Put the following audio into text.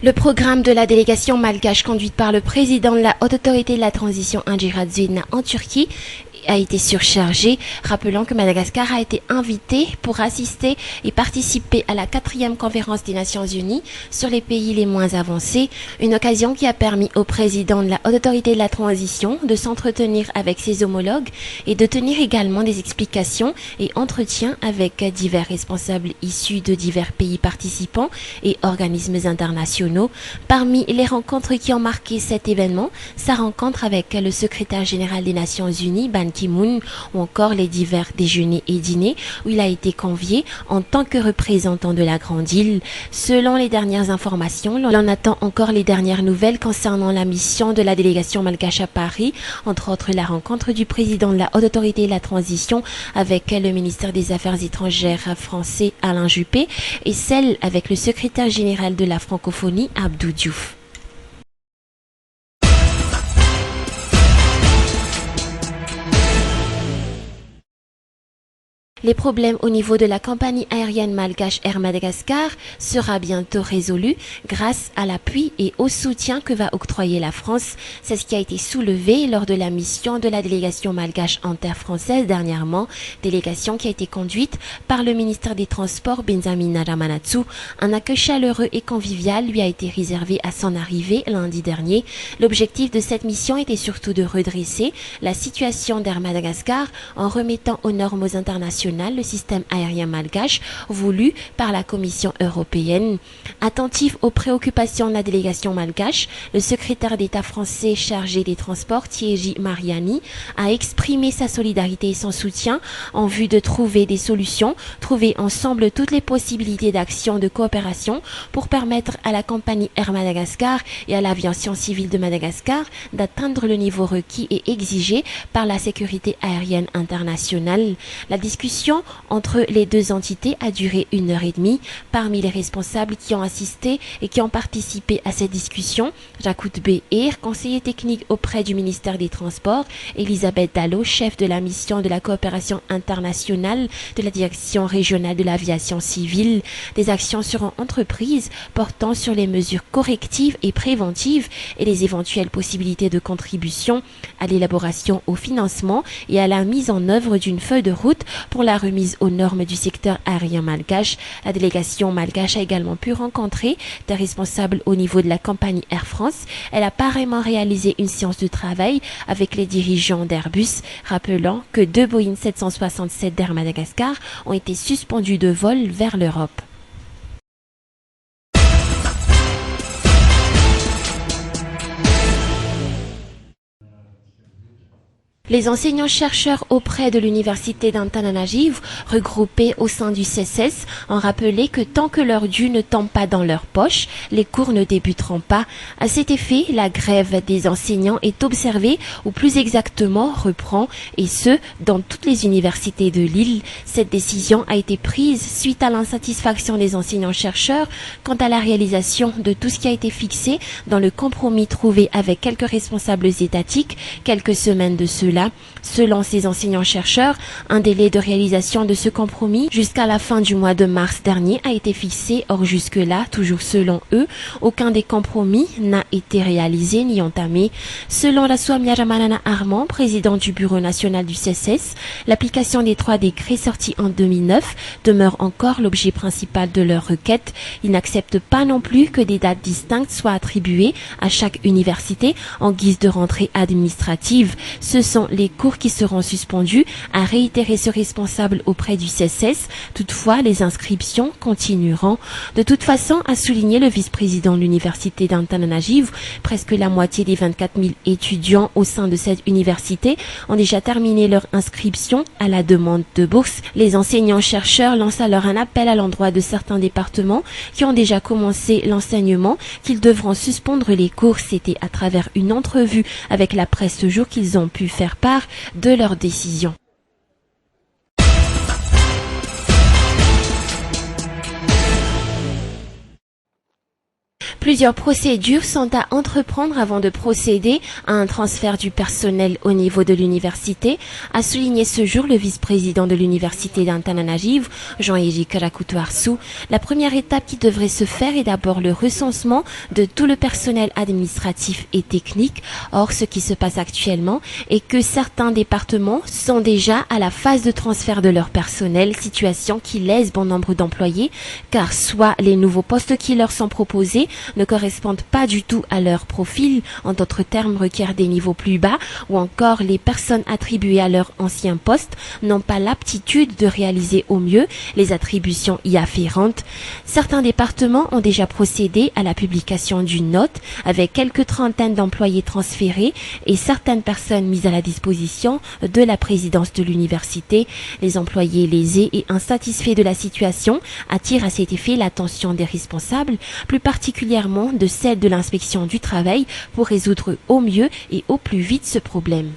Le programme de la délégation malgache conduite par le président de la Haute Autorité de la Transition Indira Dzina en Turquie a été surchargé, rappelant que Madagascar a été invité pour assister et participer à la 4e conférence des Nations Unies sur les pays les moins avancés, une occasion qui a permis au président de la Haute Autorité de la Transition de s'entretenir avec ses homologues et de tenir également des explications et entretiens avec divers responsables issus de divers pays participants et organismes internationaux. Parmi les rencontres qui ont marqué cet événement, sa rencontre avec le secrétaire général des Nations Unies, Ban Ki-moon, ou encore les divers déjeuners et dîners où il a été convié en tant que représentant de la Grande Île. Selon les dernières informations, l'on attend encore les dernières nouvelles concernant la mission de la délégation malgache à Paris, entre autres la rencontre du président de la Haute Autorité de la Transition avec le ministère des Affaires étrangères français Alain Juppé et celle avec le secrétaire général de la francophonie Abdou Diouf. Les problèmes au niveau de la compagnie aérienne malgache Air Madagascar sera bientôt résolu grâce à l'appui et au soutien que va octroyer la France. C'est ce qui a été soulevé lors de la mission de la délégation malgache interfrançaise dernièrement, délégation qui a été conduite par le ministère des Transports Benjamin Naramanatsu. Un accueil chaleureux et convivial lui a été réservé à son arrivée lundi dernier. L'objectif de cette mission était surtout de redresser la situation d'Air Madagascar en remettant aux normes internationales le système aérien malgache voulu par la Commission européenne. Attentif aux préoccupations de la délégation malgache, le secrétaire d'État français chargé des transports, Thierry Mariani, a exprimé sa solidarité et son soutien en vue de trouver des solutions, trouver ensemble toutes les possibilités d'action de coopération pour permettre à la compagnie Air Madagascar et à l'aviation civile de Madagascar d'atteindre le niveau requis et exigé par la sécurité aérienne internationale. La discussion entre les deux entités a duré 1h30. Parmi les responsables qui ont assisté et qui ont participé à cette discussion, Jakut Beir, conseiller technique auprès du ministère des Transports, Elisabeth Dallo, chef de la mission de la coopération internationale de la direction régionale de l'aviation civile. Des actions seront entreprises portant sur les mesures correctives et préventives et les éventuelles possibilités de contribution à l'élaboration, au financement et à la mise en œuvre d'une feuille de route pour la remise aux normes du secteur aérien malgache. La délégation malgache a également pu rencontrer des responsables au niveau de la compagnie Air France. Elle a pareillement réalisé une séance de travail avec les dirigeants d'Airbus, rappelant que 2 Boeing 767 d'Air Madagascar ont été suspendus de vol vers l'Europe. Les enseignants-chercheurs auprès de l'université d'Antananarivo, regroupés au sein du CSS, ont rappelé que tant que leur dû ne tombe pas dans leur poche, les cours ne débuteront pas. À cet effet, la grève des enseignants est observée, ou plus exactement reprend, et ce, dans toutes les universités de l'île. Cette décision a été prise suite à l'insatisfaction des enseignants-chercheurs quant à la réalisation de tout ce qui a été fixé dans le compromis trouvé avec quelques responsables étatiques quelques semaines de cela. Selon ces enseignants-chercheurs, un délai de réalisation de ce compromis jusqu'à la fin du mois de mars dernier a été fixé. Or jusque-là, toujours selon eux, aucun des compromis n'a été réalisé ni entamé. Selon la Swami Ramanana Armand, président du bureau national du CSS, l'application des 3 décrets sortis en 2009 demeure encore l'objet principal de leur requête. Ils n'acceptent pas non plus que des dates distinctes soient attribuées à chaque université en guise de rentrée administrative. Ce sont les cours qui seront suspendus, a réitéré ce responsable auprès du CSS. Toutefois, les inscriptions continueront. De toute façon, a souligné le vice-président de l'université d'Antananarivo, presque la moitié des 24 000 étudiants au sein de cette université ont déjà terminé leur inscription à la demande de bourse. Les enseignants-chercheurs lancent alors un appel à l'endroit de certains départements qui ont déjà commencé l'enseignement qu'ils devront suspendre les cours. C'était à travers une entrevue avec la presse ce jour qu'ils ont pu faire part de leur décision. Plusieurs procédures sont à entreprendre avant de procéder à un transfert du personnel au niveau de l'université, a souligné ce jour le vice-président de l'université d'Antananarivo, Jean-Éric Rakoutou-Arsou. La première étape qui devrait se faire est d'abord le recensement de tout le personnel administratif et technique. Or, ce qui se passe actuellement est que certains départements sont déjà à la phase de transfert de leur personnel, situation qui lèse bon nombre d'employés, car soit les nouveaux postes qui leur sont proposés ne correspondent pas du tout à leur profil, en d'autres termes requièrent des niveaux plus bas, ou encore les personnes attribuées à leur ancien poste n'ont pas l'aptitude de réaliser au mieux les attributions y afférentes. Certains départements ont déjà procédé à la publication d'une note avec quelques trentaines d'employés transférés et certaines personnes mises à la disposition de la présidence de l'université. Les employés lésés et insatisfaits de la situation attirent à cet effet l'attention des responsables, plus particulièrement de celle de l'inspection du travail, pour résoudre au mieux et au plus vite ce problème.